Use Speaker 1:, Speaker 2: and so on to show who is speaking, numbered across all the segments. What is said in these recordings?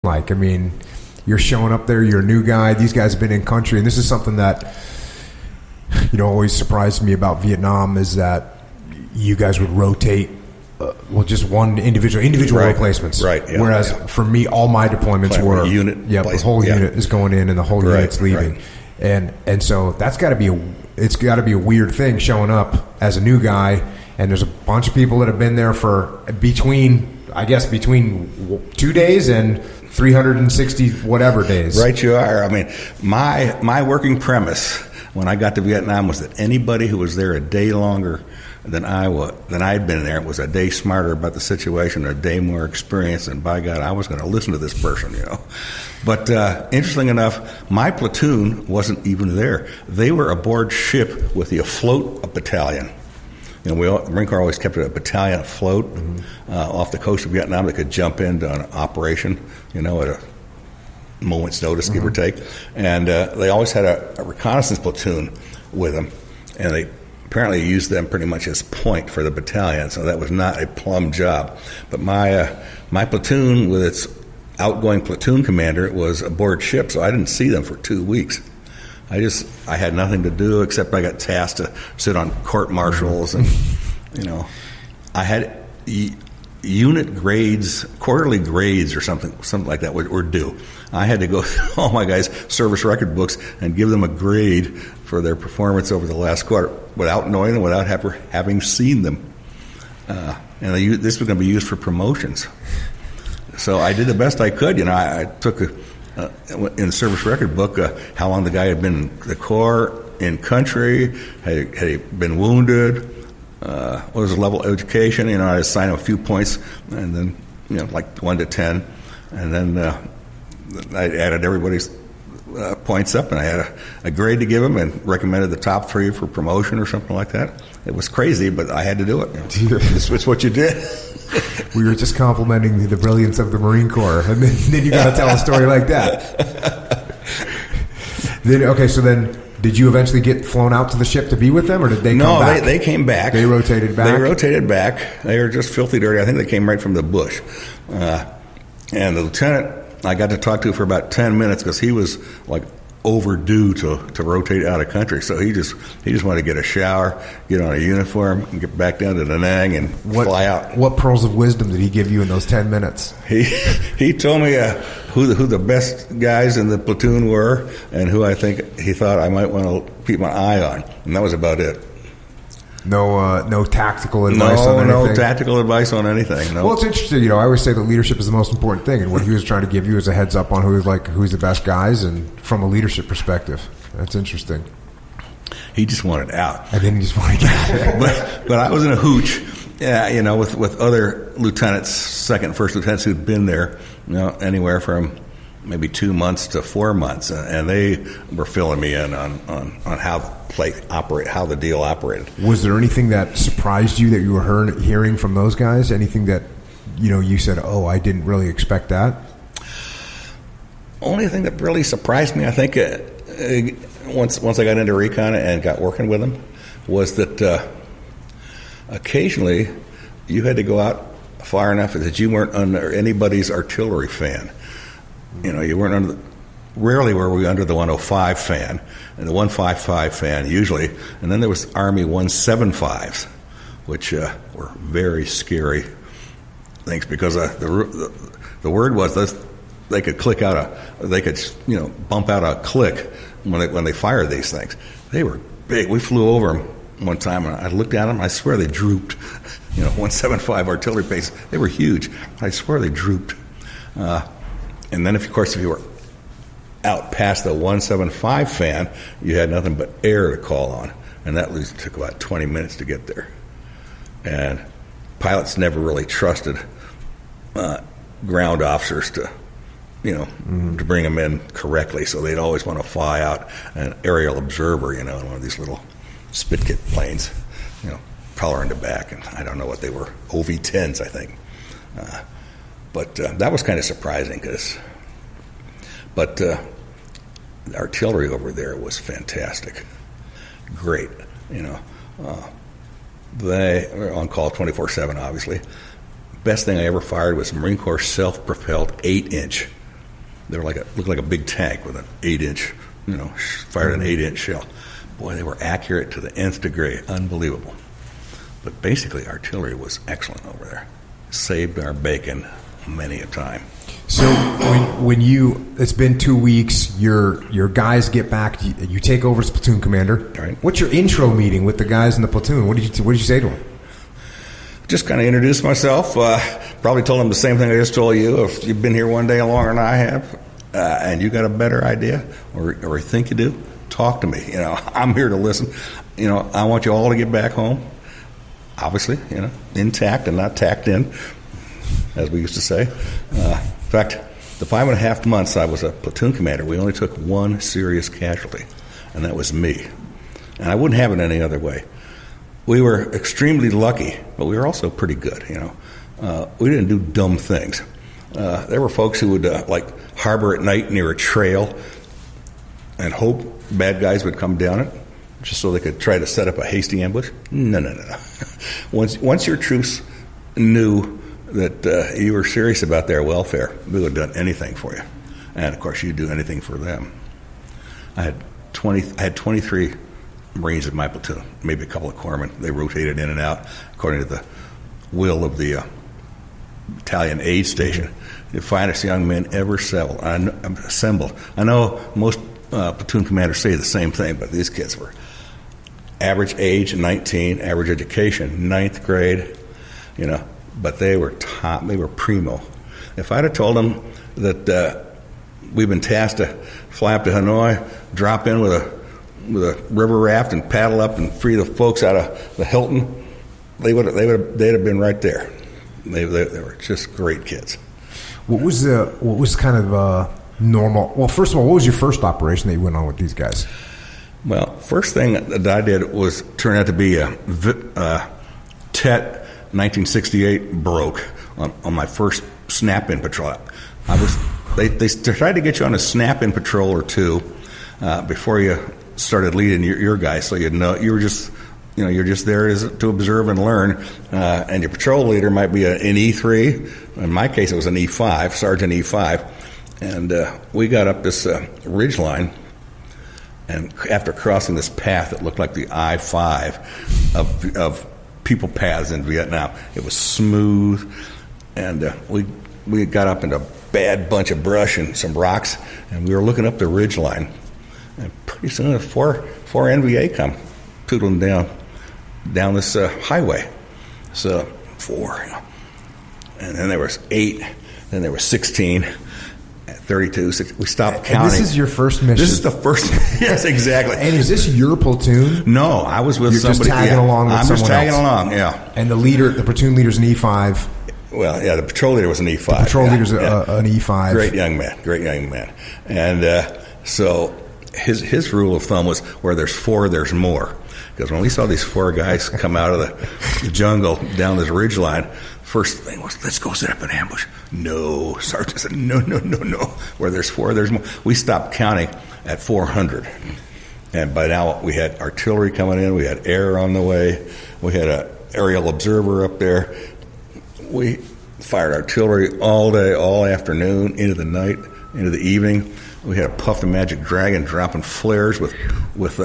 Speaker 1: like? I mean, you're showing up there, you're a new guy, these guys have been in country, and this is something that, always surprised me about Vietnam is that you guys would rotate, just one individual replacements.
Speaker 2: Right. Yeah,
Speaker 1: Whereas for me, all my deployments were
Speaker 2: unit.
Speaker 1: The whole unit is going in and the whole unit's leaving. Right. And so that's got to be a weird thing showing up as a new guy, and there's a bunch of people that have been there for between 2 days and 360 whatever days.
Speaker 2: Right, you are. I mean, my working premise when I got to Vietnam was that anybody who was there a day longer than I'd been there was a day smarter about the situation, a day more experienced, and by God, I was going to listen to this person, But interesting enough, my platoon wasn't even there. They were aboard ship with the afloat battalion. The Marine Corps always kept a battalion afloat off the coast of Vietnam that could jump into an operation, at a moment's notice, give or take. And they always had a reconnaissance platoon with them, and they apparently used them pretty much as point for the battalion, so that was not a plum job. But my platoon, with its outgoing platoon commander, was aboard ship, so I didn't see them for 2 weeks. I had nothing to do except I got tasked to sit on court-martials, and I had unit grades, quarterly grades or something like that were due. I had to go through all my guys' service record books and give them a grade for their performance over the last quarter without knowing them, without having seen them. And this was going to be used for promotions. So I did the best I could. I took in the service record book how long the guy had been in the Corps, in country, had he been wounded, what was his level of education. I assigned him a few points, and then like 1 to 10, and then I added everybody's points up, and I had a grade to give him, and recommended the top 3 for promotion or something like that. It was crazy, but I had to do it. It's what you did.
Speaker 1: We were just complimenting the brilliance of the Marine Corps, and then you got to tell a story like that. Then did you eventually get flown out to the ship to be with them, or did they come back?
Speaker 2: No, they came back.
Speaker 1: They rotated back?
Speaker 2: They were just filthy dirty. I think they came right from the bush. And the lieutenant I got to talk to for about 10 minutes because he was like overdue to rotate out of country. So he just wanted to get a shower, get on a uniform, and get back down to Da Nang and fly out.
Speaker 1: What pearls of wisdom did he give you in those 10 minutes?
Speaker 2: He told me who the best guys in the platoon were and who he thought I might want to keep my eye on, and that was about it.
Speaker 1: No tactical advice on anything?
Speaker 2: No tactical advice on anything, no.
Speaker 1: Well, it's interesting. I always say that leadership is the most important thing, and what he was trying to give you is a heads up on who's the best guys, and from a leadership perspective. That's interesting.
Speaker 2: He just wanted out.
Speaker 1: And then he just wanted out.
Speaker 2: but I was in a hooch, with other lieutenants, second and first lieutenants who'd been there, anywhere from maybe 2 months to 4 months, and they were filling me in on how the deal operated. Was
Speaker 1: there anything that surprised you that you were hearing from those guys? Anything that you said, "Oh, I didn't really expect that"?
Speaker 2: Only thing that really surprised me, I think, once I got into recon and got working with them, was that occasionally you had to go out far enough that you weren't under anybody's artillery fan. You weren't under. Rarely were we under the 105 fan and the 155 fan usually, and then there was Army 175s, which were very scary things because the word was they could bump out a click when they fired these things. They were big. We flew over them one time, and I looked at them. I swear they drooped. 175 artillery base. They were huge. I swear they drooped. And then, of course, if you were out past the 175 fan, you had nothing but air to call on, and that took about 20 minutes to get there. And pilots never really trusted ground officers to bring them in correctly, so they'd always want to fly out an aerial observer, in one of these little Spitkit planes, propeller in the back, and I don't know what they were, OV-10s, I think. But that was kind of surprising but the artillery over there was fantastic. Great, They were on call 24/7, obviously. Best thing I ever fired was a Marine Corps self-propelled 8-inch They were looked like a big tank with an 8-inch, fired an 8-inch shell. Boy, they were accurate to the nth degree, unbelievable. But basically, artillery was excellent over there. Saved our bacon many a time.
Speaker 1: So when it's been 2 weeks, your guys get back, you take over as platoon commander.
Speaker 2: Right.
Speaker 1: What's your intro meeting with the guys in the platoon? What did you say to them?
Speaker 2: Just kind of introduced myself. Probably told them the same thing I just told you. If you've been here one day longer than I have, and you got a better idea, or think you do, talk to me. I'm here to listen. I want you all to get back home. Obviously, intact and not tacked in, as we used to say. In fact, the 5.5 months I was a platoon commander, we only took one serious casualty, and that was me. And I wouldn't have it any other way. We were extremely lucky, but we were also pretty good, We didn't do dumb things. There were folks who would, harbor at night near a trail and hope bad guys would come down it just so they could try to set up a hasty ambush. No. Once your troops knew that you were serious about their welfare, we would have done anything for you. And, of course, you'd do anything for them. I had 23 Marines in my platoon, maybe a couple of corpsmen. They rotated in and out according to the will of the battalion aid station. The finest young men ever assembled. I know most platoon commanders say the same thing, but these kids were average age 19, average education 9th grade, but they were top. They were primo. If I'd have told them that we've been tasked to fly up to Hanoi, drop in with a river raft and paddle up and free the folks out of the Hilton, they'd have been right there. They were just great kids.
Speaker 1: What was kind of normal? Well, first of all, what was your first operation that you went on with these guys?
Speaker 2: Well, first thing that I did was turn out to be a TET 1968 broke on my first snap-in patrol. They tried to get you on a snap-in patrol or two before you started leading your guys, so you'd know you were just you're just there to observe and learn. And your patrol leader might be an E3. In my case, it was an E5, Sergeant E5. And we got up this ridge line, and after crossing this path that looked like the I-5 of people paths in Vietnam, it was smooth, and we got up into a bad bunch of brush and some rocks, and we were looking up the ridge line, and pretty soon four NVA come tootling down this highway. So 4, and then there was 8, then there was 16, 32. We stopped counting.
Speaker 1: And this is your first mission?
Speaker 2: This is the first. Yes, exactly.
Speaker 1: And is this your platoon?
Speaker 2: No, I was with somebody.
Speaker 1: You're just tagging along with someone else?
Speaker 2: I'm just tagging along, yeah.
Speaker 1: And the platoon leader's an E5?
Speaker 2: Well, yeah, the patrol leader was an E5.
Speaker 1: The patrol leader's an E5.
Speaker 2: Great young man. And so his rule of thumb was where there's 4, there's more. Because when we saw these 4 guys come out of the jungle down this ridge line, first thing was, let's go set up an ambush. No, Sergeant said, no. Where there's 4, there's more. We stopped counting at 400. And by now we had artillery coming in. We had air on the way. We had an aerial observer up there. We fired artillery all day, all afternoon, into the night, into the evening. We had a Puff the Magic Dragon dropping flares with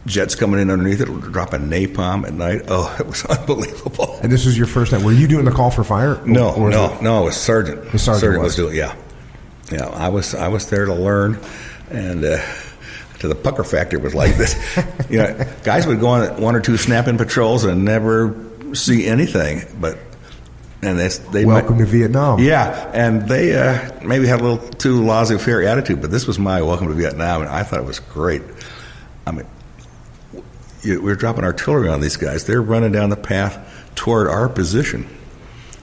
Speaker 2: jets coming in underneath it, dropping napalm at night. Oh, it was unbelievable.
Speaker 1: And this was your first night. Were you doing the call for fire?
Speaker 2: No, it was Sergeant.
Speaker 1: The Sergeant
Speaker 2: was doing it, yeah. Yeah, I was there to learn, and to the pucker factor was like this. Guys would go on 1 or 2 snap-in patrols and never see anything, they
Speaker 1: welcome to Vietnam.
Speaker 2: Yeah, and they maybe had a little too laissez-faire attitude, but this was my welcome to Vietnam, and I thought it was great. I mean, we were dropping artillery on these guys. They're running down the path toward our position,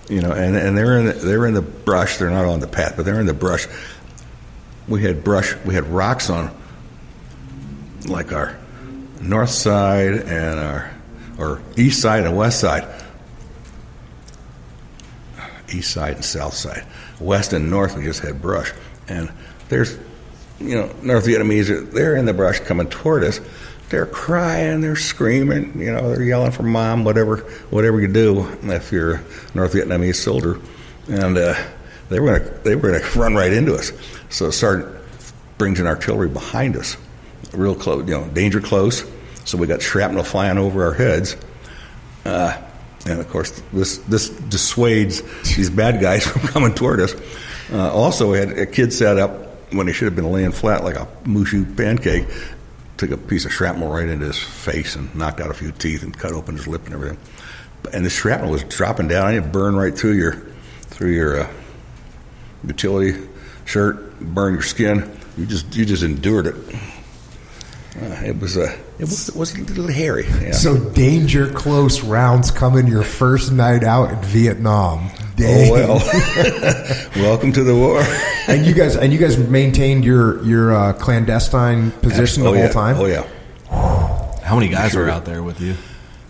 Speaker 2: and they're in the brush. They're not on the path, but they're in the brush. We had rocks on, like our north side and our east side and west side. East side and south side. West and north, we just had brush. And there's, North Vietnamese, they're in the brush coming toward us. They're crying, they're screaming, they're yelling for mom, whatever you do if you're a North Vietnamese soldier. And they were going to run right into us. So the sergeant brings in artillery behind us, real close, danger close. So we got shrapnel flying over our heads. And of course, this dissuades these bad guys from coming toward us. Also, we had a kid sat up when he should have been laying flat like a mushu pancake, took a piece of shrapnel right into his face and knocked out a few teeth and cut open his lip and everything. And the shrapnel was dropping down. It burned right through your utility shirt, burn your skin. You just endured it. It was a little hairy. Yeah.
Speaker 1: So danger close rounds coming your first night out in Vietnam. Dang.
Speaker 2: Oh well, welcome to the war.
Speaker 1: And you guys maintained your clandestine position the whole time.
Speaker 2: Oh yeah.
Speaker 3: How many guys were out there with you?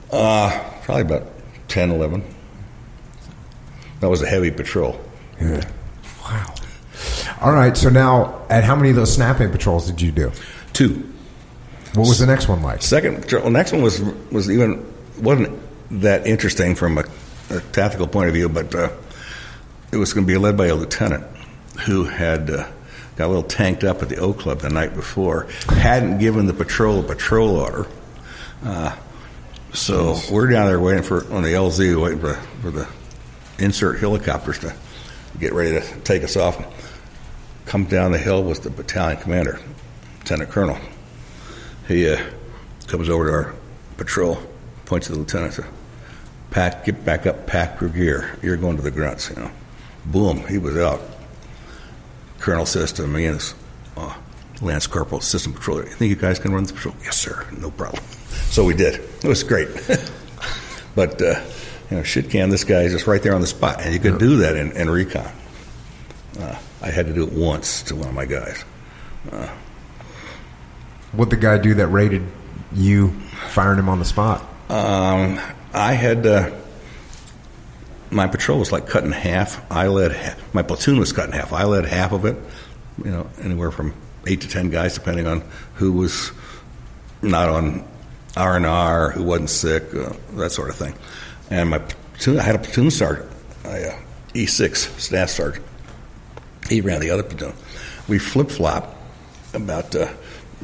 Speaker 2: Probably about 10, 11. That was a heavy patrol.
Speaker 1: Yeah. Wow. All right. So now, at how many of those snap-in patrols did you do?
Speaker 2: 2.
Speaker 1: What was the next one like?
Speaker 2: Next one wasn't that interesting from a tactical point of view, but it was going to be led by a lieutenant who had got a little tanked up at the O Club the night before, hadn't given the patrol a patrol order. So we're down there waiting on the LZ, waiting for the insert helicopters to get ready to take us off. Come down the hill was the battalion commander, Lieutenant Colonel. He comes over to our patrol, points to the lieutenant, says, get back up, pack your gear. You're going to the grunts, Boom, he was out. Colonel says to me and his Lance Corporal, Assistant Patroller, you think you guys can run the patrol? Yes, sir, no problem. So we did. It was great. But, shit can, this guy is just right there on the spot. And you could do that in recon. I had to do it once to one of my guys.
Speaker 1: What'd the guy do that raided you, firing him on the spot?
Speaker 2: I had my patrol was like cut in half. My platoon was cut in half. I led half of it. Anywhere from 8 to 10 guys, depending on who was not on R&R, who wasn't sick, that sort of thing. And my platoon, I had a platoon sergeant, E6 staff sergeant. He ran the other platoon. We flip-flopped about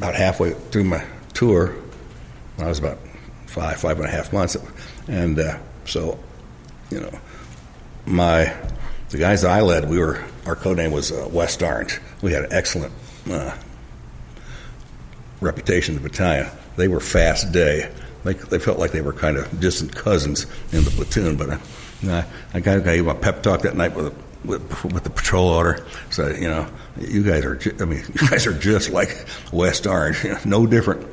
Speaker 2: halfway through my tour. I was about 5.5 months, and so the guys that I led, our code name was West Orange. We had an excellent reputation in the battalion. They were fast day. They felt like they were kind of distant cousins in the platoon. But I gave a pep talk that night with the patrol order. So you guys are just like West Orange. No different.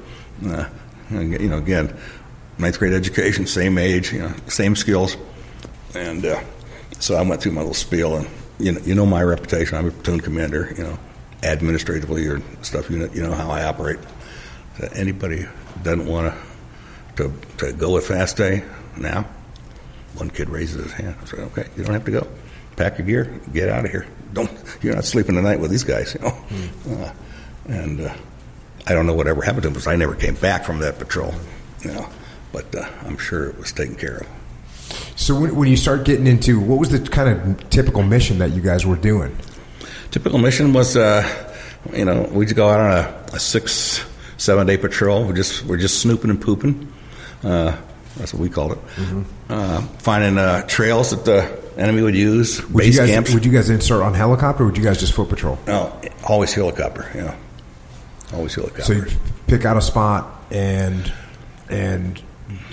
Speaker 2: Again, 9th grade education, same age, same skills, and so I went through my little spiel, and my reputation. I'm a platoon commander. Administratively or stuff unit. How I operate. So anybody doesn't want to go with fast day now? One kid raises his hand. I say, okay, you don't have to go. Pack your gear, get out of here. You're not sleeping tonight with these guys. And I don't know whatever happened to him because I never came back from that patrol. But I'm sure it was taken care of.
Speaker 1: So when you start getting into, what was the kind of typical mission that you guys were doing?
Speaker 2: Typical mission was, we'd go out on a 6-7 day patrol. We're just snooping and pooping. That's what we called it. Mm-hmm. Finding trails that the enemy would use, base camps.
Speaker 1: Would you guys insert on helicopter, or would you guys just foot patrol?
Speaker 2: No, always helicopter. Always helicopter.
Speaker 1: So you pick out a spot and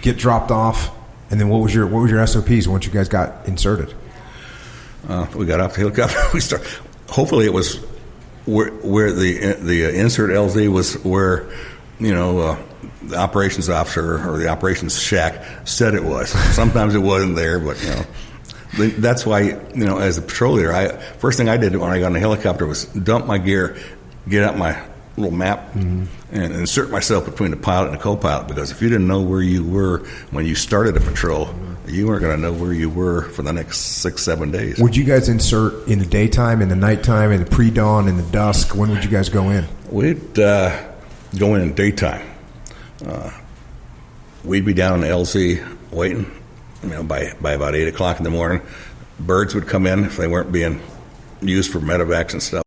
Speaker 1: get dropped off, and then what was your SOPs once you guys got inserted?
Speaker 2: We got off the helicopter. We start. Hopefully, it was where the insert LZ was where the operations officer or the operations shack said it was. Sometimes it wasn't there, but that's why as a patrol leader, first thing I did when I got on the helicopter was dump my gear, get out my little map, mm-hmm. and insert myself between the pilot and the co-pilot, because if you didn't know where you were when you started a patrol, you weren't going to know where you were for the next 6-7 days.
Speaker 1: Would you guys insert in the daytime, in the nighttime, in the pre-dawn, in the dusk? When would you guys go in?
Speaker 2: We'd go in daytime. We'd be down on the LZ waiting, by about 8 o'clock in the morning. Birds would come in if they weren't being used for medevacs and stuff.